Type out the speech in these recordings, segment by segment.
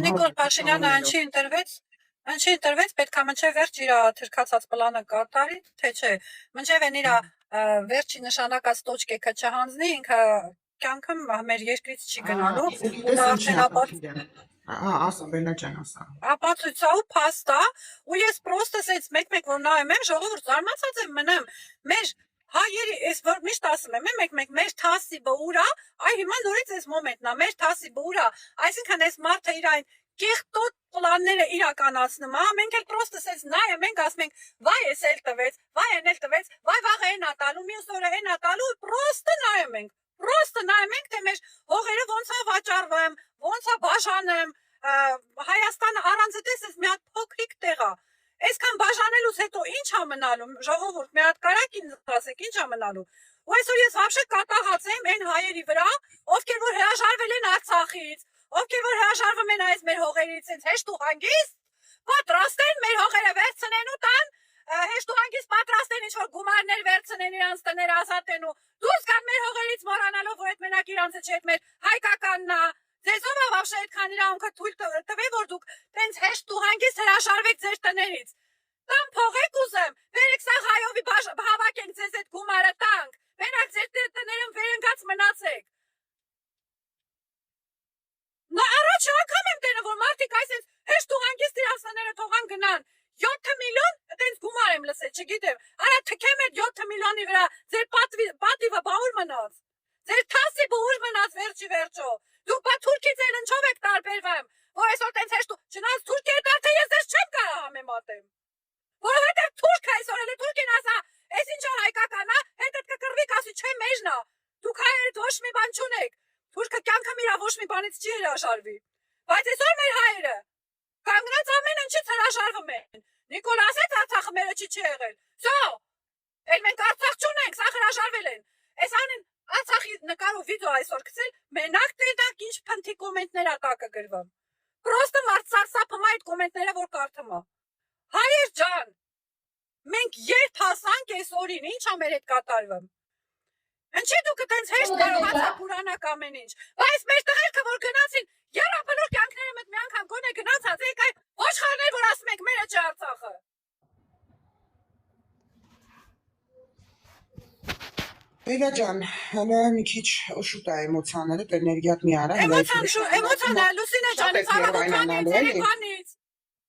Նիկոլ Փաշինյանը Անչի ընտրվեց, պետք է մինչև վերջ իր թրքացած պլանը կատարի, թե չէ, մինչև են իր վերջի նշանակած տոճկեքը չհանձնի, ինքը կյանքը մեր երկրից չի գնալու, ու դա արդեն ասա, Բելլա ջան, ասա։ Ապացույցա ու փաստա, ու ես պրոստը սենց մեկ-մեկ որ նայում եմ, ժողովուրդ զարմացած եմ մնամ, մեր հայերի, ես որ միշտ ասում եմ, մեկ-մեկ մեր թասիբը ուրա, այ հիմա նորից այս մոմենտն է, մեր թասիբը ուրա, այսինքն այս մարդը իր այն կեղտոտ պլանները իրականացնում, մենք էլ պրոստը սենց նայում ենք, ասում ենք, վայ ես էլ տվեց, վայ են էլ տվեց, վայ վաղը են ատալու, մյուս օրը են ատալու, պրոստը նայում ենք, թե մեր հողերը ոնց է վաճառվում, ոնց է բաժանեմ, Հայաստանը առանձնապես էս մի հատ փոքրիկ տեղ է, այսքան բաժանելուց հետո ինչ է մնալու, ժողովուրդ, մի հատ կարակ ինձ ասեք, ինչ է մնալու, ու այսօր ես վաբշե կատաղած եմ այն հայերի վրա, ովքեր որ հրաժարվել են Արցախից, ովքեր որ հրաժարվում են այս մեր հողերից, հենց հեշտ ու հանգիստ, պատրաստ են մեր հողերը վերցնեն ու տան, հեշտ ու հանգիստ պատրաստ են ինչ-որ գումարներ վերցնեն իրանց տները ազատեն ու դուրս գան մեր հողերից մոռանալով, որ այդ մենակ իրանցը չէ, այդ մեր հայկականն է, ձեզով է վաբշե այդքան իրավունքը թույլ տվե, որ դուք տենց հեշտ ու հանգիստ հրաժարվեք ձեր տներից, տան փողեք ուզեմ, վերեք սա հայովի հավաքենք ձեզ այդ գումարը տանք, վերակ ձեր տներում վերընկած մնացեք, առաջ անգամ եմ տերը, որ մարդիկ այսպես հեշտ ու հանգիստ իրանց տները թողան գնան, 7 միլիոն, տենց գումար եմ լսել, չգիտեմ, արա թքեմ այդ 7 միլիոնի վրա, ձեր պատիվը բա ուր մնաց, ձեր թասիբը ուր մնաց վերջի վերջո, դուք բա Թուրքից էլ ինչով եք տարբերվում, որ այսօր տենց հեշտ ու, չնայած Թուրքիա այդ արդեն ես ձեզ չեմ կարող համեմատեմ, որովհետև Թուրքը այսօր էլ է Թուրքին ասա, այս ինչա հայկական է, հետդ կկռվի կասի չէ մեջն է, դուք հայերդ ոչ մի բան չունեք, Թուրքը կյանքը միրա ոչ մի բանից չի հրաժարվի, բայց այսօր մեր հայերը կանգնած ամեն ինչից հրաժարվում են, Նիկոլ ասեց Արցախը մերը չի եղել, սո, էլ մենք Արցախ չունենք, սա հրաժարվել են, այս անեն Արցախի նկարով վիդեո այսօր գցել, մենակ տեդակ ինչ փնթի կոմենտներ ա տակը գրվում, պրոստը մարդ սարսափում այդ կոմենտները, որ կարդում ա, հայեր ջան, մենք երբ հասանք այս օրին, ինչ ա մեր հետ կատարվում, ինչի դուք տենց հեշտ կարողացաք ուրանաք ամեն ինչ, բայց մեր տղերքը որ գնացին, եռաբլոր կյանքները մետ մի անգամ գոնե գնացած, եք այդ ոչխարներ, որ ասում եք մերը չէ Արցախը։ Բելլա ջան, հələ մի քիչ շուտ է էմոցիաները, էներգիատ մի արա։ Էմոցիան է, Լուսինե ջան, ցավոքանից։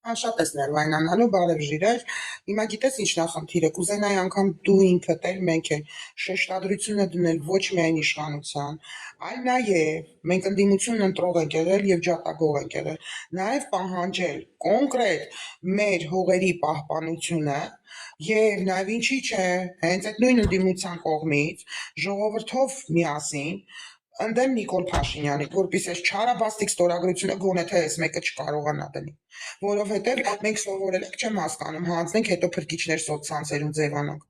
Շատ ես ներվայնանալու, բարև ժիրեր, հիմա գիտես ինչն է խնդիրը, կուզենայի անգամ դու ինքդ էլ մենք էլ շեշտադրությունը դնել ոչ միայն իշխանության, այլ նաև մենք ընդդիմություն ընտրող ենք եղել և ջատագող ենք եղել, նաև պահանջել կոնկրետ մեր հողերի պահպանությունը և նաև ինչի չէ, հենց այդ նույն ընդդիմության կողմից ժողովրդով միասին ընդեմ Նիկոլ Փաշինյանի, որպես այս չարաբաստիկ ստորագրությունը գոնե թե այս մեկը չկարողանա դնի, որովհետև մենք սովորել ենք, չեմ հասկանում, հանձնենք, հետո փրկիչներ սոցցանցերում ձևանանք,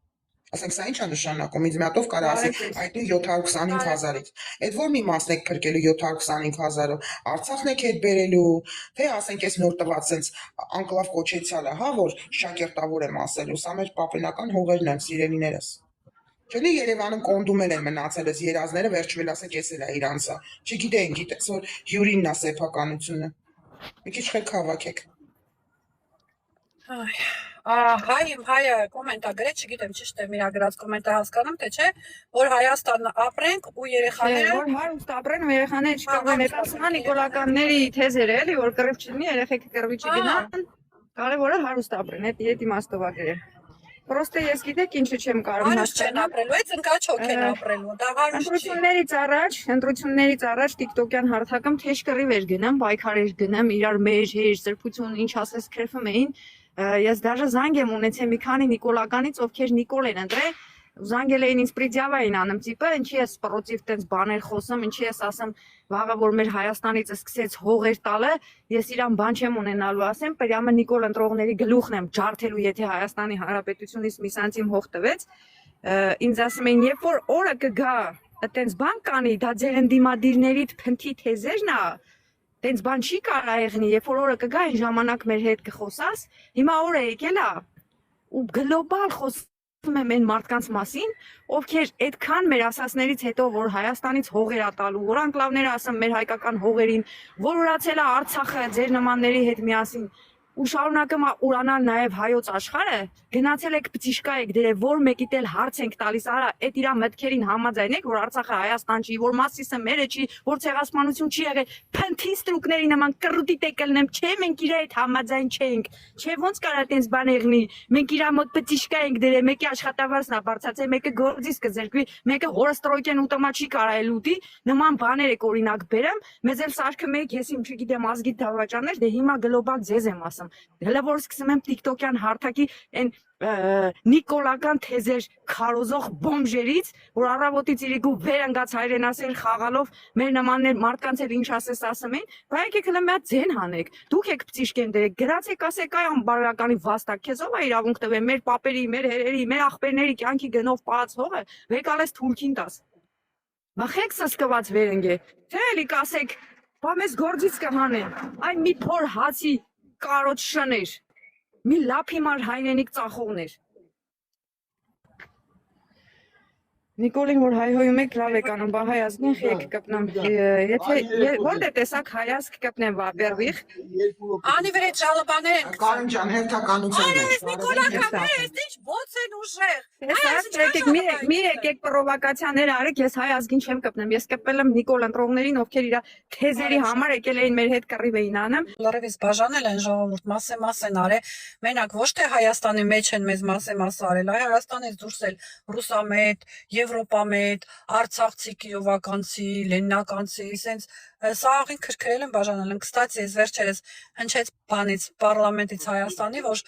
ասենք սա ինչ է նշանակում, ինձ մի հատով կարա ասի այդ նույն 725,000-ից, այդ որ մի մասն եք փրկելու 725,000-ով, Արցախն եք հետ բերելու, թե ասենք այս նոր տված սենց անկլավ կոչեցյալը, հա, որ շակերտավոր եմ ասելու, սա մեր պապենական հողերն են, սիրելիներս։ Չելի Երևանում կոնդումել են մնացել ես երազները, վերջվել ասեք ես էլ է իրանցա, չգիտեն, գիտես, որ հյուրինն է սեփականությունը, մի քիչ խեք հավաքեք։ Հայ իմ հայը կոմենտա գրեց, չգիտեմ ճիշտ եմ իրա գրած կոմենտը հասկանում, թե չէ, որ Հայաստան ապրենք ու երեխաները որ հարուստ ապրեն ու երեխաները չկարողան այդ ասում նիկոլականների թեզերը էլի, որ կռիվ չլինի, երեխեքը կռվի չգնան, կարևորը հարուստ ապրեն, այդ իմաստով է գրել։ Պրոստը ես գիտեք ինչը չեմ կարող հասկանալ ապրելու, այդ ընկաչոք են ապրելու, դա հարուստ չի։ Ընտրություններից առաջ TikTok-յան հարթակում թեժ կռիվ էր գնամ, պայքար էր գնամ, իրար մեջ էր, սրբություն, ինչ ասես քրեֆում էին։ Ես դաժե զանգ եմ ունեցել մի քանի նիկոլականից, ովքեր Նիկոլ են ընտրել, զանգել էին ինձ պրիդյավա էին անում տիպը, ինչի ես պրոտիվ տենց բաներ խոսում, ինչի ես ասեմ, վաղը որ մեր Հայաստանից սկսեց հողեր տալը, ես իրան բան չեմ ունենալու, ասեմ, պրյամը Նիկոլ ընտրողների գլուխն եմ ջարդելու, եթե Հայաստանի Հանրապետությունից մի սանտիմ հող տվեց, ինձ ասում էին, երբ որ օրը կգա, այտենց բան կանի, դա ձեր ընդդիմադիրներիդ փնթի թեզերն է, տենց բան չի կարա եղնի, երբ որ օրը կգա, այն ժամանակ մեր հետ կխոսաս, հիմա օրը եկել է, ու գլոբալ խոս եմ այն մարդկանց մասին, ովքեր այդքան մեր ասածներից հետո, որ Հայաստանից հողեր ա տալու, որ անկլավները ասեմ մեր հայկական հողերին, որ ուրացել է Արցախը ձեր նմանների հետ միասին, ու շարունակում ա ուրանալ նաև հայոց աշխարհը, գնացել եք բժիշկա եք դրե, որ մեկիդ էլ հարց ենք տալիս, արա, այդ իրա մտքերին համաձայն եք, որ Արցախը Հայաստան չի, որ Մասիսը մերը չի, որ ցեղասպանություն չի եղել, փնթի ստրուկների նման կռուտի տեկելնեմ, չէ, մենք իրա հետ համաձայն չենք, չէ, ոնց կարա տենց բան եղնի, մենք իրա մոտ բժիշկա ենք դրե, մեկի աշխատավարձն ա բարձրացել, մեկը գործից կզրկվի, մեկը հորստրոյկեն ուտամա չի կարա էլ ուտի, նման բաներ եք օրինակ բերեմ, մեզ էլ սարքում եք, ես իմ չգիտեմ ազգի դավաճաններ, դե հիմա գլոբալ ձեզ եմ ասում Հələ որ սկսում եմ TikTok-յան հարթակի այն նիկոլական թեզեր քարոզող բոմժերից, որ առավոտից իրիկու վեր ընկած հայրենասեր խաղալով մեր նմաններ մարդկանց էլ ինչ ասես ասում են, բայց եկեք հələ մի հատ ձեն հանեք։ Դուք եք բժիշկեն դրեք, գրացեք ասեք այ անբարոյականի վաստակ, քեզ ով է իրավունք տվել մեր պապերի, մեր հերերի, մեր աղբերների կյանքի գնով պահած հողը, վեկալես թուրքին տաս։ Բախեք սսկված վեր ընկե։ Թե էլի կասեք, բա մեզ գործից կհանեն։ Այ մի փոր հացի կարոտ շներ, մի լապ հիմար հայրենիք ծախողներ։ Նիկոլին, որ հայհոյում եք, լավ եք անում, բա հայազգին խիեք կպնամ, եթե որդ է տեսակ հայազգ կպնեմ վաբերվիխ։ Անի վր այդ ժալոբաներ են Կարեն ջան, հերթականության Այ, մեջ։ այս Նիկոլականները, այս ինչ ոնց են ուժեղ։ Մի եկեք պրովոկացիաներ արեք, ես հայազգին չեմ կպնեմ, ես կպել եմ Նիկոլ ընտրողներին, ովքեր իր թեզերի համար եկել էին մեր հետ կռիվ էին անում։ Լրիվից բաժանել են ժողովուրդ, մասե են արել, մենակ ոչ թե Հայաստանի մեջ են մեզ մասե արել, այ Հայաստանից դուրս էլ ռուսամետ, Եվրոպամետ, Արցախցի, Կիովականցի, Լենինականցի, սենց սա աղին քրքրել են բաժանել են, կստացի ես վերջերս հնչեց բանից, պարլամենտից Հայաստանի, որ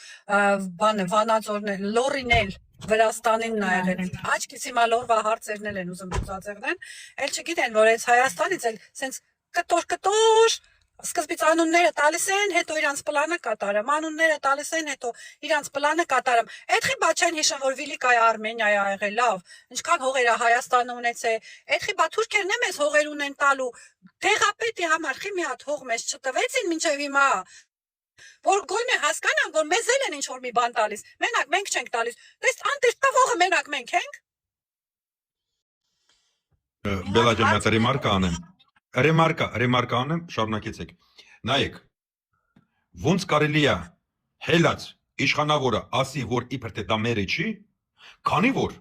բանը, վանաձորն է, լորին էլ Վրաստանին նա եղել, աչքից հիմա լորվա հարցերն են ուզում ծածեղնեն, էլ չգիտեն, որ այս Հայաստանից էլ սենց կտոր Սկզբից անունները տալիս են, հետո իրանց պլանը կատարում, անունները տալիս են, հետո իրանց պլանը կատարում։ Էդխի բա չեն հիշում, որ Վիլիկայա Արմենիայա եղել, լավ, ինչքան հողեր է Հայաստանը ունեցել, էդխի բա թուրքերն է մեզ հողեր ունեն տալու, դեղապետի համար խի մի հատ հող մեզ չտվեցին մինչև հիմա, որ գոնե հասկանան, որ մեզ էլ են ինչ-որ մի բան տալիս, մենակ մենք չենք տալիս, դες անտեր տվողը մենակ մենք ենք։ Բելա ջան, մի ռեմարկա անեմ։ Ռեմարկա անեմ, շարունակեցեք։ Նայեք, ոնց կարելի է հելած իշխանավորը ասի, որ իբր թե դա մերը չի, քանի որ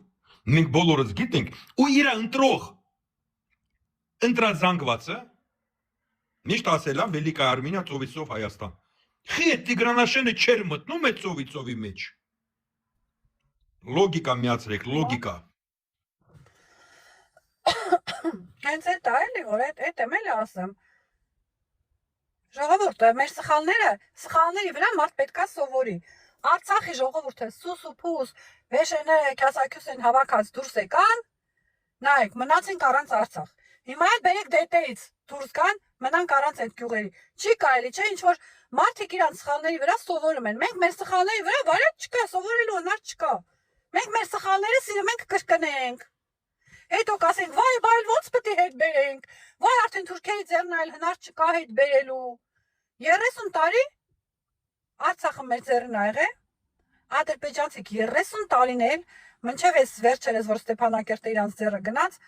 մենք բոլորս գիտենք, ու իր ընտրազանգվածը միշտ ասել է Վելիկա Արմենիա ծովիցով Հայաստան։ Խի է Տիգրանաշենը չեր մտնում այդ ծովի մեջ։ Լոգիկա միացրեք, լոգիկա։ Հենց այդ է էլի, որ այդ եմ էլի ասեմ։ Ժողովուրդը, մեր սխալների վրա մարդ պետքա սովորի։ Արցախի ժողովուրդը սուս ու փուս, վեշեները կասակյուս են հավաքած դուրս եկան, նայեք, մնացինք առանց Արցախ։ Հիմա էլ բերեք դետեից դուրս գան, մնանք առանց այդ գյուղերի։ Չի կարելի, չէ, ինչ որ մարդիկ իրանց սխալների վրա սովորում են։ Մենք մեր սխալների վրա վարած չկա, սովորելու հնար չկա։ Մենք մեր սխալները սիրում ենք կրկնենք։ Հետո կասենք, վայ, բայ ոնց պետք է հետ բերենք, վայ արդեն թուրքերի ձեռն այլ հնար չկա հետ բերելու։ 30 տարի Արցախը մեր ձեռն ա եղել, ադրբեջանցիք 30 տարին էլ, մինչև այս վերջերս, որ Ստեփանակերտը իրանց ձեռը գնաց,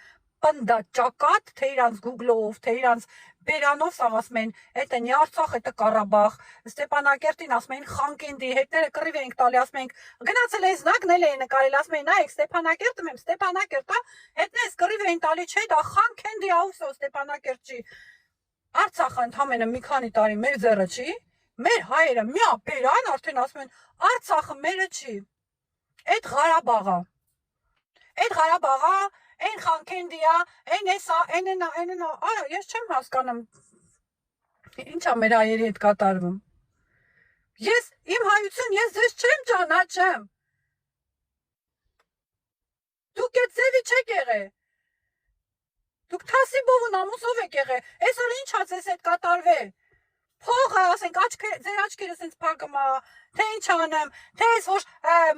պնդա ճակատ, թե իրանց Google-ով, թե իրանց բերանով սաղ ասում են, это не Արցախ, это Ղարաբաղ, Ստեփանակերտին ասում են Խանկենդի, հետները կռիվ ենք տալի, ասում ենք, գնացել են զնակնել են նկարել, ասում են, նայեք, Ստեփանակերտը մեմ, Ստեփանակերտը, հետներս կռիվ են տալի, չէ, դա Խանկենդի աուսո Ստեփանակերտի։ Արցախը ընդամենը մի քանի տարի մեր ձեռը չի, մեր հայերը միա բերան, արդեն ասում են, Արցախը մերը չի։ Այդ Ղարաբաղը։ Այդ Ղարաբաղը Այն Խանկենդիա, այն էսա, այն, արա, ես չեմ հասկանում, ինչ ա մեր հայերի հետ կատարվում։ Ես, իմ հայություն, ես ձեզ չեմ ճանաչեմ։ Դուք այդ ձևի չեք եղել։ Դուք թասիբով ու նամուսով եք եղել, այսօր ինչ ա ձեզ հետ կատարվել։ Փողը, ասենք, ձեր աչքերը սենց փակում ա, թե ինչ անեմ, թե ես որ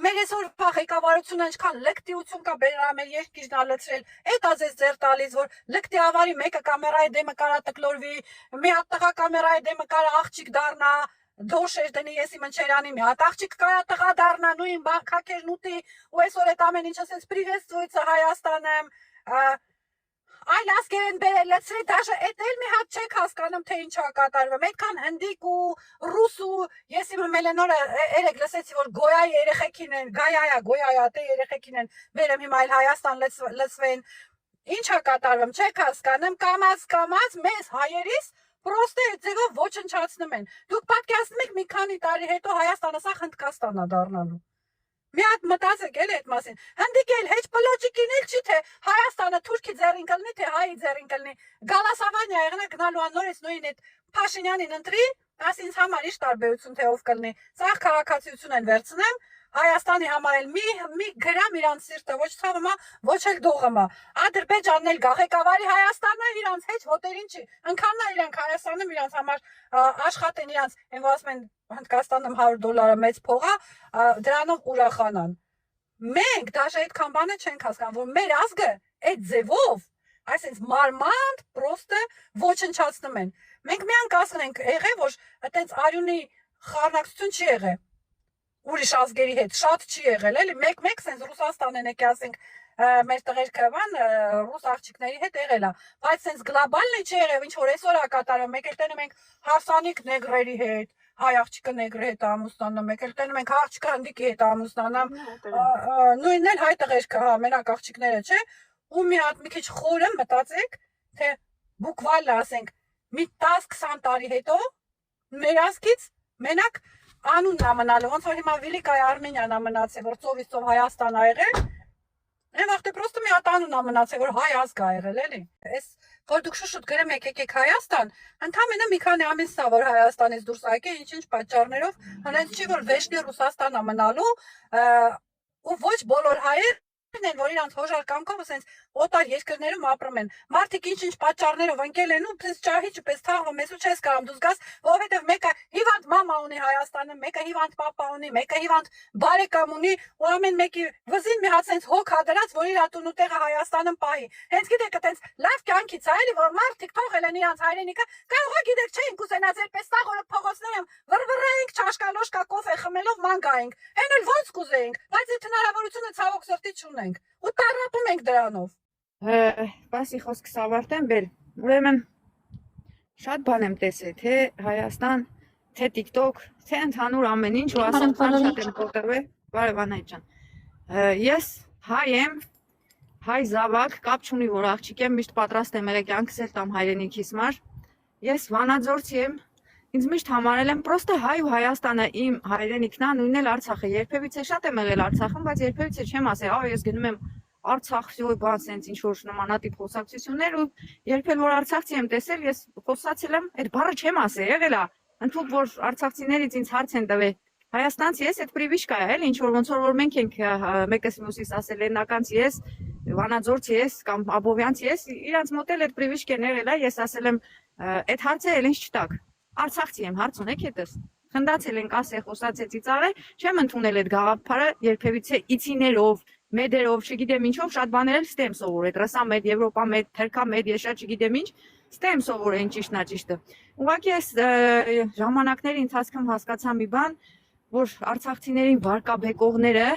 մեր այսօր ղեկավարությունը ինչքան լկտիություն կա բերա մեր երկիրն ա լցրել, այդ ա ձեզ ձեր տալիս, որ լկտի ավարի մեկը կամերայի դեմը կարա տկլորվի, մի հատ տղա կամերայի դեմը կարա աղջիկ դառնա, դոշեր դնի, ես իմ ընչերանի մի հատ աղջիկ կարա տղա դառնա, նույն քաքերն ուտի, ու այսօր այդ ամեն ինչը ասես պրիվեստվույցը Հայաստանեմ, այլ ասկերեն բերելեցրի, դաժե այդ էլ մի հատ չեք հասկանում, թե ինչ է կատարվում, այդքան հնդիկ ու ռուս ու ես իմ Մելենորը երեք լսեցի, որ գոյայի երեխեքին են, գոյայա, թե երեխեքին են վերեմ հիմա այլ Հայաստան լծվեն, ինչ է կատարվում, չեք հասկանում, կամած մեզ հայերիս պրոստը այդ ձևով ոչնչացնում են, դուք պատկերացնում եք մի քանի տարի հետո Հայաստանը սա Հնդկաստանն է դառնալու։ Մի հատ մտածեք էլ այդ մասին։ Հնդիկ էլ հեչ պլոճիկին էլ չի, թե Հայաստանը թուրքի ձեռին կլնի, թե հայի ձեռին կլնի։ Գալասավանյա եղնա գնալու անորից նույն այդ Փաշինյանին ընտրի, ասի ինձ համար ինչ տարբերություն թե ով կլնի։ Սա քաղաքացիություն են վերցնեմ, Հայաստանի համար էլ մի գրամ իրանց սիրտը, ոչ ցավը, ոչ էլ դողը։ Ադրբեջանն էլ գա, ղեկավարի Հայաստանն է իրանց հետ հոտերին չի։ Ընքանն է իրանք Հայաստանում իրանց համար աշխատեն իրանց, այն ասում են Հնդկաստանում $100 մեծ փող է, դրանով ուրախանան։ Մենք դաժե այդքան բանը չենք հասկանում, որ մեր ազգը այդ ձևով, այսինքն մարմանդ պրոստը ոչնչացնում են։ Մենք միան կասենք եղե, որ այտենց արյունի խառնակցություն չի եղել ուրիշ ազգերի հետ, շատ չի եղել, էլի, մեկ սենց Ռուսաստան են եկի ասենք մեր տղերքը բան ռուս աղջիկների հետ եղել է, բայց սենց գլոբալն չի եղել, ինչ որ այսօր է կատարվում, մեկ էլ տենում ենք հարսանիք նեգրերի հետ, հայ աղջիկը նեգրի հետ ամուսնանում, մեկ էլ տենում ենք աղջիկը հնդիկի հետ ամուսնանամ, նույնն էլ հայ տղերքը, հա, մենակ աղջիկները, չէ, ու մի հատ մի քիչ խորը մտածեք, թե բուկվալ ասենք մի 10-20 տարի հետո մեր ազգից մենակ անունն է մնալու, ոնց որ հիմա Վիլիկայ Արմենիան է մնացել, որ ծովից ծով Հայաստան ա եղել, այն վաղտե պրոստը մի հատ անուն ա մնացել, որ հայ ազգ ա եղել, էլի։ Այս որ դուք շուշուտ գրեմ եկեք Հայաստան, ընդամենը մի քանի ամիս է, որ Հայաստանից դուրս եկել, ինչ-ինչ պատճառներով, հենց չի որ վեշնի Ռուսաստան ա մնալու, ու ոչ բոլոր հայեր են, որ իրանց հոժար կամքով ասենց օտար երկրներում ապրում են։ Մարդիկ ինչ-ինչ պատճառներով ընկել են ու պես ճահիճ, պես թաղվում, ես ու չես կարամ դու զգաս, որովհետև մեկը հիվանդ մամա ունի Հայաստանում, մեկը հիվանդ պապա ունի, մեկը հիվանդ բարեկամ ունի, ու ամեն մեկի վզին մի հատ սենց հոգ ա դրած, որ իր տուն ու տեղը Հայաստանում պահի։ Հենց գիտեք, այտենց լավ կյանքից է, էլի, որ մարդիկ թողել են իրանց հայրենիքը, կարող է գիտեք չէինք ուզենած այդպես տաղորը փողոցներում վրվռայինք, չաշկալոշկա կոֆե խմելով ման գայինք։ Այն էլ ոնց կուզեինք, բայց այդ հնարավորությունը ցավոք սրտի չունենք։ Ու տարապում ենք դրանով։ Բասի խոսքս ավարտեմ, բեր։ Ուրեմն շատ բան եմ տեսել, թե Հայաստան, թե TikTok, թե ընդհանուր ամեն ինչ, ու ասեմ շատ եմ կոտրվել, բարև Անահիտ ջան։ Ես հայ եմ, հայ զավակ, կապ չունի որ աղջիկ եմ, միշտ պատրաստ եմ եղել կյանքս էլ տամ հայրենիքիս համար։ Ես վանաձորցի եմ, ինձ միշտ համարել եմ պրոստը հայ ու Հայաստանը իմ հայրենիքն է, նույնն էլ Արցախը։ Երբևիցե շատ եմ եղել Արցախում, բայց երբևիցե չեմ ասել, ահա ես գնում եմ Արցախ, всё, բան sense ինչ որ նմանատիպ խոսակցություններ ու երբ էլ որ արցախցի եմ տեսել, ես խոսացել եմ, այդ բառը չեմ ասել, եղել է, ընդհանուր որ արցախցիներից ինձ հարց են տվել։ Հայաստանցի ես այդ պրիվիշկա է, էլի, ինչ որ մենք ենք մեկս մյուսից ասել, լենականցի ես, վանաձորցի ես կամ աբովյանցի ես, իրանց մոտ էլ այդ պրիվիշկեն եղել է, ես ասել եմ, այդ հարցը էլ ինձ չտակ։ Արցախցի եմ, հարց ունեք հետս։ Խնդացել ենք ասել, խոսացել ծիծաղել, չեմ ընդունել այդ գաղափարը երբևիցե իցիներով, մեդերով, չգիտեմ ինչով, շատ բաներ էլ ստեմ սովորել, ռսա մեդ, Եվրոպա մեդ, թերքա մեդ, ես շատ չգիտեմ ինչ, ստեմ սովորել ինչ ճիշտն է ճիշտը։ Ուղղակի այս ժամանակների ընթացքում հասկացա մի բան, որ արցախցիներին վարկաբեկողները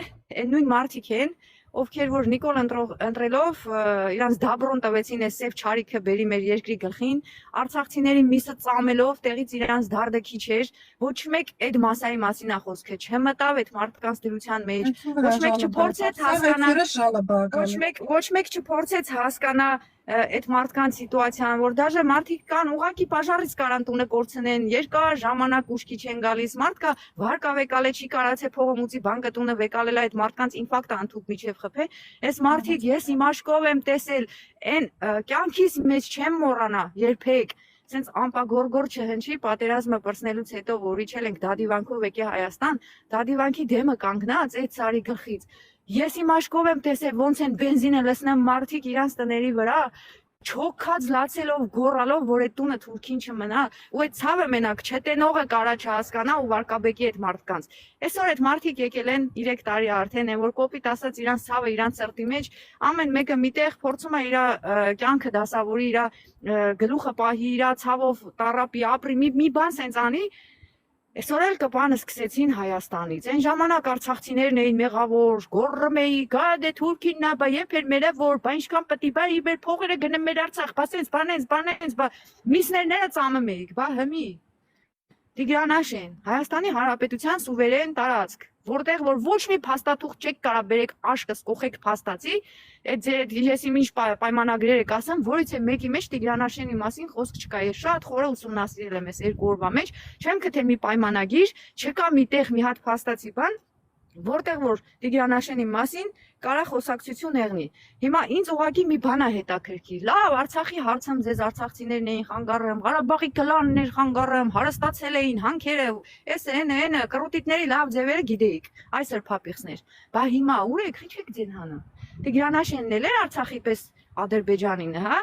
նույն մարդիկ են, ովքեր որ Նիկոլ ընտրելով իրանց դաբրոն տվեցին այս սև չարիքը բերի մեր երկրի գլխին, արցախցիների միսը ծամելով տեղից իրանց դարդը քիչ էր, ոչ մեկ այդ մասայի մասին է խոսքը չմտավ այդ մարդկանց դրության մեջ, ոչ մեկ չփորձեց հասկանալ, ոչ մեկ չփորձեց հասկանա այդ մարդկանց սիտուացիան, որ դաժե մարդիկ կան ուղակի պաժարից կարան տունը կորցնեն, երկար ժամանակ ուշքի չեն գալիս, մարդկա վարկավեկալ է չի կարացե փողոմուծի բանկը տունը վեկալել այդ մարդկանց ինֆարկտը անթուք միջև խփե, այս մարդիկ ես իմ աշկով եմ տեսել, այն կյանքիս մեջ չեմ մոռանա երբեք, սենց ամպագորգոր չհնչի պատերազմը պրծնելուց հետո, որ իջել ենք դադիվանքով եկե Հայաստան, դադիվանքի դեմը կանգնած այդ սարի գլխից Ես իմ աշկով եմ տեսել ոնց են բենզինը լցնեմ մարդիկ իրանց տների վրա, չոքած լացելով, գոռալով, որ այդ տունը թուրքին չմնա, ու այդ ցավը մենակ չտենողը կարա չհասկանա ու վարկաբեկի այդ մարդկանց։ Այսօր այդ մարդիկ եկել են 3 տարի արդեն են, որ կոպիտ ասած իրանց ցավը իրանց սրտի մեջ, ամեն մեկը միտեղ փորձում է իր կյանքը դասավորի, իր գլուխը պահի, իր ցավով տառապի, ապրի, մի բան սենց անի, Այսօր էլ կպանը սկսեցին Հայաստանից։ Այն ժամանակ արցախցիներն էին մեղավոր, գոռում էի, գա դե Թուրքին նա, բա երբ էր մերը որ, բա ինչքան պետք է բա իբեր փողերը գնեմ մեր Արցախ, բասենց, բանենց, բա միսներները ծամում էիք, բա հմի։ Տիգրանաշեն, Հայաստանի Հանրապետության սուվերեն տարածք, որտեղ որ ոչ մի փաստաթուղթ չեք կարա բերեք աշկս կողեք փաստացի, այդ ձեր ես իմ ինչ պայմանագրեր եք ասեմ, որից է մեկի մեջ Տիգրանաշենի մասին խոսք չկա, ես շատ խորը ուսումնասիրել եմ այս 2 օրվա մեջ, չեմ գտել մի պայմանագիր, չկա միտեղ մի հատ փաստացի բան, որտեղ որ Տիգրանաշենի մասին կարա խոսակցություն եղնի։ Հիմա ինձ ուղղակի մի բան է հետաքրքիր։ Լավ, Արցախի հարցում ձեզ արցախցիներն էին խանգարում, Ղարաբաղի կլաններ խանգարում, հարստացել էին հանքերը, էս այն կռուտիտների լավ ձևերը գիտեիք, այս էր փապիղսներ։ Բա հիմա ուր եք, ինչ եք ձեն հանում։ Տիգրանաշենն էլ էր Արցախի պես Ադրբեջանին, հա։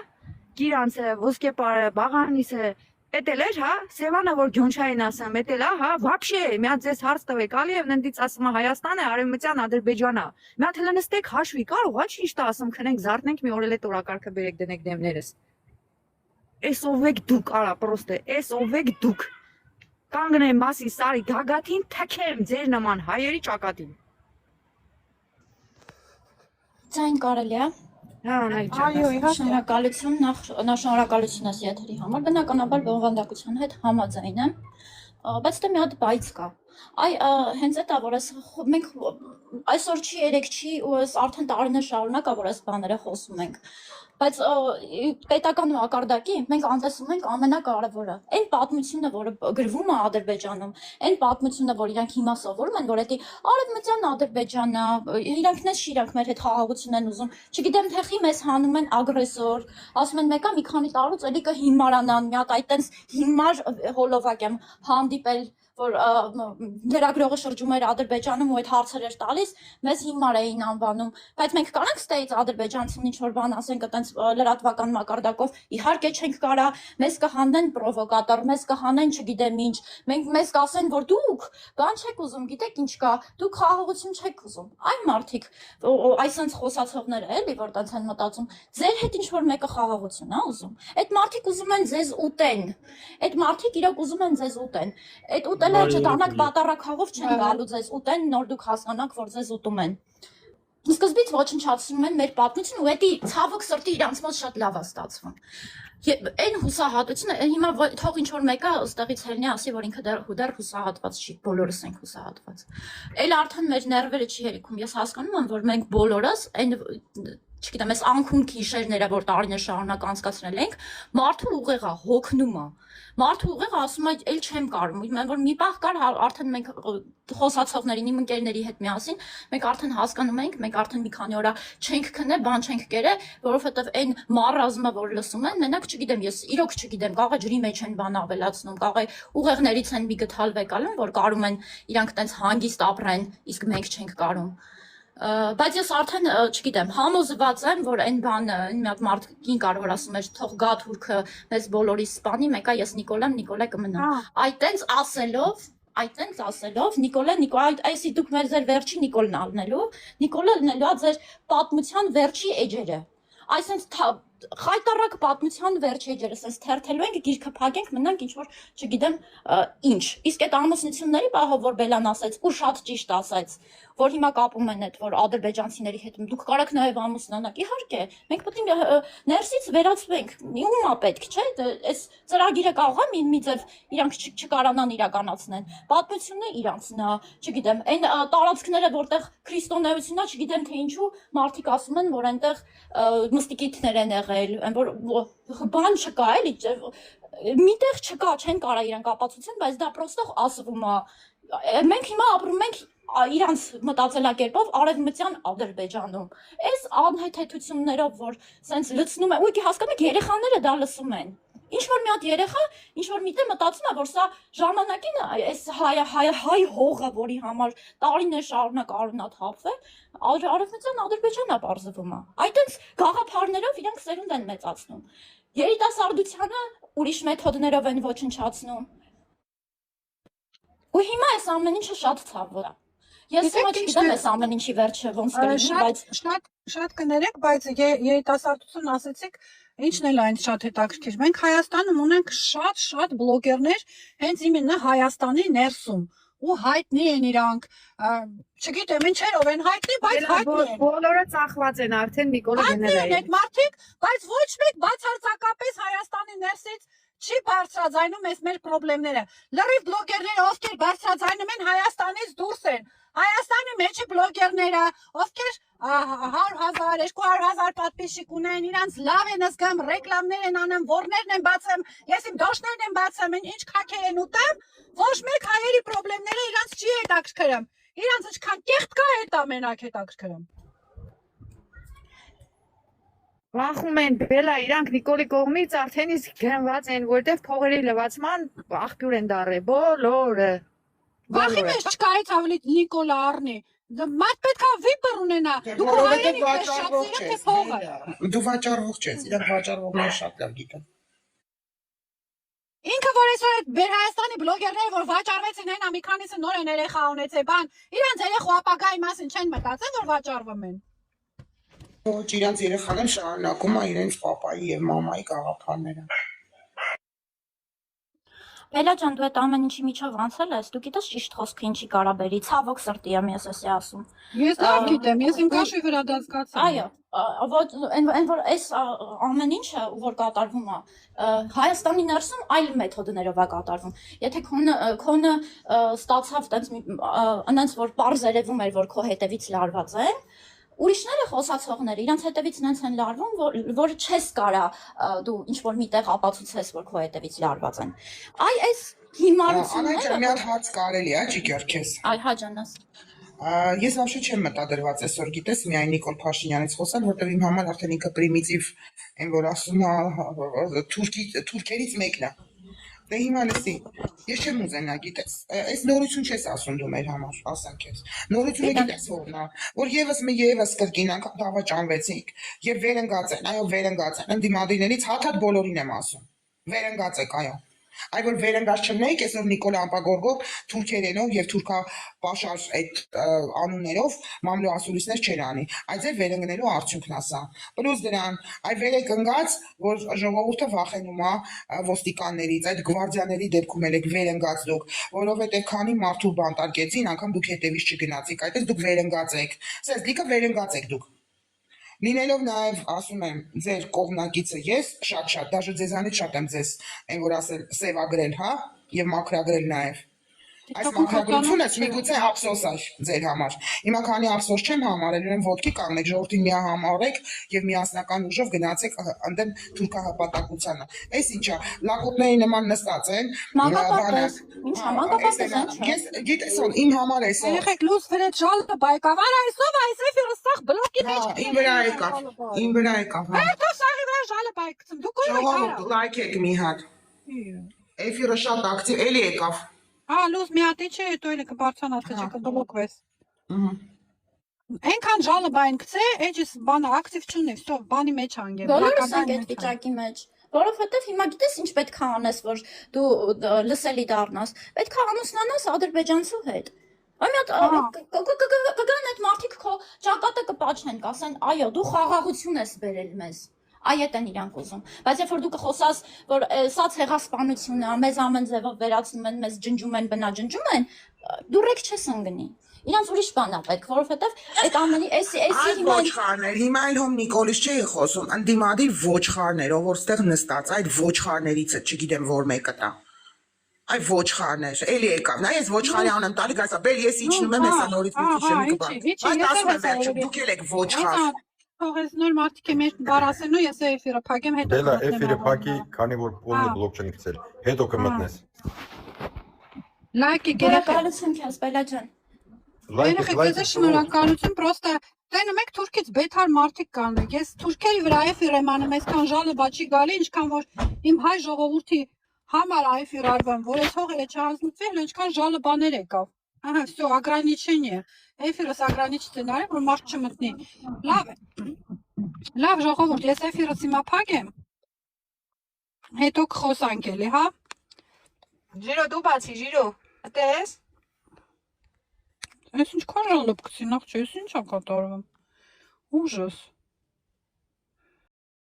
Կիրանցը, Ոսկեպարը, Բաղանիսը Էդ էլ էր, հա, Սևանը, որ Գյոնչային ասեմ, էդ էլ, հա, վաբշե, մի հատ ձեզ հարց տվեք, Ալիևն ընդից ասում է Հայաստան է, Արևմտյան Ադրբեջանա։ Մի հատ հələ նստեք հաշվի, կարող, հա, ինչ տա ասում, քնենք, զարթնենք, մի օր էլ այդ օրակարգը բերեք դնեք դեմներս։ Էս ով եք դուք, արա, պրոստե, էս ով եք դուք։ Կանգնեմ մասի սարի գագաթին, թքեմ ձեր նման հայերի ճակատին։ Ձայն կարելի է։ Հա, Այո, շնորհակալություն, նախ շնորհակալություն ես եթերի համար, բնականաբար բովանդակության հետ համաձայն եմ, բայց դե մի հատ բայց կա։ Այ հենց այդ է, որ մենք այսօր չի, երեք չի ու արդեն տարիներ շարունակ է, որ այս բաները խոսում ենք։ Բայց պետական մակարդակի մենք անտեսում ենք ամենակարևորը։ Այն պատմությունը, որը գրվում է Ադրբեջանում, այն պատմությունը, որ իրանք հիմա սովորում են, որ դա Արևմտյան Ադրբեջանն է, իրանք նես շիրանք մեր հետ խաղաղություն են ուզում։ Չգիտեմ թե խի մեզ հանում են ագրեսոր, ասում են մեկը մի քանի տարուց էլի կհիմարանան, մի հատ այտենց հիմար հոլովակ եմ հանդիպել որ լրագրողը շրջում էր Ադրբեջանում ու այդ հարցեր էր տալիս, մեզ հիմար էին անվանում, բայց մենք կարանք ստեից ադրբեջանցին ինչ-որ բան ասենք այտենց լրատվական մակարդակով, իհարկե չենք կարա, մեզ կհանեն պրովոկատոր, մեզ կհանեն չգիտեմ ինչ, մեզ կասեն, որ դուք բան չեք ուզում, գիտեք ինչ կա, դուք խաղաղություն չեք ուզում, այն մարդիկ, այսինքն խոսացողները էլի, որ տենց են մտածում, ձեր հետ ինչ-որ մեկը խաղաղություն է ուզում, այդ մարդիկ ուզում են ձեզ ուտեն, այդ մարդիկ իրոք ուզում են ձեզ ուտեն, այդ ուտելը չդառնաք պատառաքաղով չեն գալու ձեզ ուտեն, նոր դուք հասկանաք, որ ձեզ ուտում են։ Սկզբից ոչնչացնում են մեր պատմություն ու էդի ցավոք սրտի իրանց մոտ շատ լավ է ստացվում։ Այն հուսահատությունը, հիմա թող ինչ-որ մեկը ըստեղից հելնի ասի, որ ինքը դեռ հուսահատված չի, բոլորս ենք հուսահատված։ Էլ արդեն մեր ներվերը չի հերիքում, ես հասկանում եմ, որ մենք բոլորս այն չգիտեմ, այս անքուն գիշերները, որ տարիներ շարունակ անցկացրել ենք, մարդու ուղեղը հոգնում է։ Մարդու ուղեղը ասում է, «Էլ չեմ կարում»։ Որ մի պահ կար արդեն մենք խոսացողներին, իմ ընկերների հետ միասին, մենք արդեն հասկանում ենք, մենք արդեն մի քանի օր չենք քնե, բան չենք կերե, որովհետև այն մարազմը, որ լսում են, մենակ չգիտեմ, ես իրոք չգիտեմ, կարող է ջրի մեջ են բան ավելացնում, կարող է ուղեղներից են մի գթալ վեկալում, որ կարում են իրանք տենց հանգիստ ապրեն, իսկ մենք չենք կարում։ Բայց ես արդեն, չգիտեմ, համոզված եմ, որ այն բանը, մի հատ մարդկին կարող որ ասում էր, թող գա թուրքը մեզ բոլորիս սպանի, մեկա ես Նիկոլ եմ, Նիկոլը կմնա։ Այտենց ասելով, Նիկոլը, այսի դուք մեր ձեր վերջի Նիկոլն ալնելու, Նիկոլը լնելու է ձեր պատմության վերջի էջերը։ Այսինքն խայտարակ պատմության վերջի էջերը, ասես թերթելու ենք, գիրքը փակենք, մնանք ինչ որ, չգիտեմ, ինչ։ Իսկ այդ ամուսնությունների պահով, որ Բելան ասեց, ու շատ ճիշտ ասեց, որ հիմա կապում են այդ, որ ադրբեջանցիների հետ դուք կարաք նաև ամուսնանաք։ Իհարկե, մենք պետք է ներսից վերացվենք։ Ում է պետք, չէ՞։ Այս ծրագիրը կարող է մի ձև իրանք չկարանան իրականացնեն։ Պատմությունը իրանցն է, չգիտեմ, այն տարածքները, որտեղ քրիստոնեությունն է, չգիտեմ թե ինչու մարդիկ ասում են, որ այնտեղ մստիկիտներ են որ բան չկա էլի, միտեղ չկա, չեն կարա իրանք ապացուցեն, բայց դա պրոստը ասվում է։ Մենք հիմա ապրում ենք իրանց մտածելակերպով Արևմտյան Ադրբեջանում։ Այս անհեթեթություններով, որ սենց լցնում է, ու հասկանում եք, երեխաները դա լսում են։ Ինչ որ մի հատ երեխա, ինչ որ միտեղ մտածում է, որ սա ժամանակին այս հայ հողը, որի համար տարիներ շարունակ արունաթափվել, Արևմտյան Ադրբեջանն է պարզվում է։ Այդտենց գաղափարներով իրանք սերունդ են մեծացնում։ Երիտասարդությանը ուրիշ մեթոդներով են ոչնչացնում։ Ու հիմա այս ամեն ինչը շատ ցավոտ է։ Ես հիմա չգիտեմ այս ամեն ինչի վերջը ոնց կլինի, բայց Շատ կներեք, բայց երիտասարդություն ասեցիք, ինչն էլ այն շատ հետաքրքիր։ Մենք Հայաստանում ունենք շատ բլոգերներ, հենց իմенно Հայաստանի ներսում, ու հայտնի են իրանք, չգիտեմ ինչերով են հայտնի, բայց հայտնի են։ Բոլորը ծախված են արդեն Նիկոլը Հայտնի են գներային։ այդ մարդիկ, բայց ոչ մեկ բացարձակապես Հայաստանի ներսից չի բարձրաձայնում այս մեր խնդիրները։ Լրիվ բլոգերները, ովքեր բարձրաձայնում են Հայաստանից դուրս են։ Հայաստանի մեջի բլոգերները, ովքեր 100,000, 200,000 պատպիսիկ ունեն, իրանց լավ են զգամ, ռեկլամներ են անում, որներն են բացում, ես իմ դոշներն եմ բացում, ինչ քաքեր են ուտեմ, ոչ մեկ հայերի խնդիրները իրանց չի հետաքրքրում։ Իրանց ինչքան կեղտ կա, այդ ամենակ հետաքրքրում։ Վախում են բելա իրանք Նիկոլի կողմից արդեն իսկ գնված են, որտեվ փողերի լվացման աղբյուր են դառել բոլորը։ Վախի մեջ չկա այդ ավելի Նիկոլը առնի։ Մարդ պետք է վիպր ունենա։ Դու հայերին ես շատ սիրում թե փողը։ Դու վաճառվող չես, իրանք վաճառվողները շատ լավ գիտեն։ Ինքը որ այսօր այդ Բեր Հայաստանի բլոգերները որ վաճառվեցին հենա մի քանիսը նոր են երեխա ունեցել, բան, իրանց երեխու ապագայի մասին չեն մտածել որ վաճառվում են։ Ոչ, իրանց երեխաները շարունակում է իրենց պապայի եւ մամայի գաղափարները։ Բելա ջան, դու այդ ամեն ինչի միջով անցել ես, դու գիտես ճիշտ խոսքը ինչի կարա բերի, ցավոք սրտի եմ ես էսի ասում։ Ես լավ գիտեմ, ես իմ կաշի վրա դա զգացա։ Այո, ոչ այն որ այս ամեն ինչը որ կատարվում է Հայաստանի ներսում այլ մեթոդներով է կատարվում։ Եթե քոնը ստացավ այնց որ པարզ երևում էր որ քո հետևից լարված են, ուրիշները խոսացողները իրանց հետևից նենց են լարվում, որ չես կարա դու ինչ որ միտեղ ապացուցես, որ քո հետևից լարված են։ Այ այս հիմարությունները Անայ մի հատ հաց կարելի է, ճիգեր քեզ։ Այ հաջանաս։ Ես вообще չեմ մտադրված այսօր, գիտես, միայն Նիկոլ Փաշինյանից խոսալ, որտեղ իմ համար արդեն ինքը պրիմիտիվ այն որ ասում է թուրքերից մեկն է։ Դե հիմա լսի, ես չեմ ուզենա, գիտես, այս նորություն չես ասում դու մեր համար, ասեմ քեզ։ Նորությունը գիտես որն է, որ եւս կրկին անգամ դավաճանվեցինք եւ վերընկած են, այո, վերընկած են, դիմադիներից հաթաթ բոլորին եմ ասում։ Վերընկած եք, այո։ Այ որ վերընկած չնայեք, այսօր Նիկոլա Ամպագորգով թուրքերենով եւ թուրքապաշար այդ անուններով մամլո ասուլիսներ չեր անի։ Այդ ձեր վերընկնելու արդյունքն է սա։ Պլյուս դրան, այ վերեք ընկած, որ ժողովուրդը վախենում է ոստիկաններից, այդ գվարդիաների դեպքում եք վերընկած դուք, որովհետեւ քանի մարդու բանտարկեցին, անգամ դուք հետևից չգնացիք, այդպես դուք վերընկած եք։ Սենց լիքը վերընկած եք դուք։ Լինելով նաև ասում եմ ձեր կողմնակիցը ես շատ դաժե ձեզանից շատ եմ ձեզ այն որ ասել սևագրել, հա, եւ մաքրագրել նաև։ Այս մաքրագրությունը միգուցե ափսոս է ձեր համար։ Հիմա քանի ափսոս չեմ համարել, ուրեմն ոտքի կանգնեք, ժողովրդին միահամարեք եւ միասնական ուժով գնացեք ընդդեմ թուրքահպատակությանը։ Այս ինչա, լակոտների նման նստած են։ Մանկապարտեզ, ինչա, մանկապարտեզ են։ Ես գիտես ո՞ն իմ համար է սա։ Երեխեք լույս վրեց ժալը բայկավ, արա այսով այս էֆիրը սաղ բլոկի մեջ։ Իմ վրա եկավ, իմ վրա եկավ։ Հետո սաղի վրա ժալը բայկցում, դու կոյ Ժողովուրդ լայք եք մի հատ։ Էֆիրը շատ ակտիվ, էլի եկավ։ Հա, լույս մի հատ չէ, հետո էլ կբարձրանաս, թե չկբլոկվես։ Այնքան ժալը բայն գցե, էջիս բանը ակտիվ չունի, վсё, բանի մեջ անգե։ Բոլորս ենք այդ վիճակի մեջ, որովհետև հիմա գիտես ինչ պետք է անես, որ դու լսելի դառնաս։ Պետք է ամուսնանաս ադրբեջանցու հետ։ Այ մի հատ կգան այդ մարդիկ քո ճակատը կպաչեն, կասեն, այո, դու խաղաղություն ես բերել մեզ։ Այ այդ են իրանք ուզում։ Բայց երբ որ դու կխոսաս, որ սա ցեղասպանություն է, մեզ ամեն ձևով վերացնում են, մեզ ջնջում են, բնաջնջում են, դու ռեկ չես ընկնի։ Իրանց ուրիշ բան է պետք, որովհետև այդ ամենի էսի հիմա ոչխարներ, հիմա էլ հոմ Նիկոլից չէի խոսում, ընդդիմադիր ոչխարներ, ով որ ստեղ նստած, այդ ոչխարներից է, չգիտեմ որ մեկը տա։ Այ ոչխարներ, էլի եկավ։ Նա ես ոչխարի անեմ տալի գասա, բեր ես իջնում եմ հեսա նորից մի քիչ եմ կբան։ Բայց ասում եմ վերջում դուք եք ոչխար։ Թողես նոր մարդիկ եմ բար ասենու, ես էֆիրը փակեմ, հետո Դելա էֆիրը փակի, քանի որ պոլնի բլոկ չեն գցել։ Հետո կմտնես։ Լայքի գերակալություն քեզ, Բելա ջան։ Երեխեք, շնորհակալություն, պրոստը տենում եք թուրքից բեթար մարդիկ կան։ Ես թուրքերի վրա էֆիր եմ անում, այսքան ժալը բաչի գալի, ինչքան որ իմ հայ ժողովրդի համար էֆիր արվան, որ այս հողերը չհանձնվեն, ինչքան ժալը բաներ եկավ։ Ահա, всё, ограничение։ Էֆիրը ограничительно արել, որ մարդ չմտնի։ Լավ է։ Լավ ժողովուրդ, ես էֆիրս հիմա փակեմ։ Հետո կխոսանք էլի, հա։ Ժիրո դու բացի, Ժիրո։ Այդես։ Ես ինչ քան ժալը գցի, նախ չէ, ես ինչա կատարվում։ Ужас.